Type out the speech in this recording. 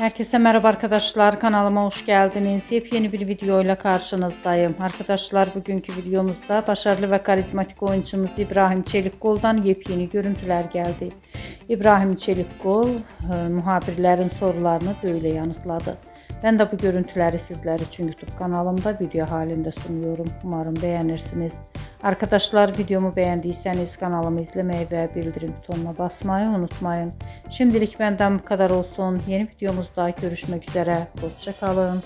Herkese merhaba arkadaşlar, kanalıma hoş geldiniz. Yepyeni bir video ile karşınızdayım. Arkadaşlar, bugünkü videomuzda başarılı ve karizmatik oyuncumuz İbrahim Çelikkol'dan yepyeni görüntüler geldi. İbrahim Çelikkol muhabirlerin sorularını böyle yanıtladı. Ben de bu görüntüleri sizler için YouTube kanalımda video halinde sunuyorum. Umarım beğenirsiniz. Arkadaşlar, videomu beğendiyseniz kanalımı izlemeyi ve bildirim butonuna basmayı unutmayın. Şimdilik benden bu kadar olsun. Yeni videomuzda görüşmek üzere. Hoşça kalın.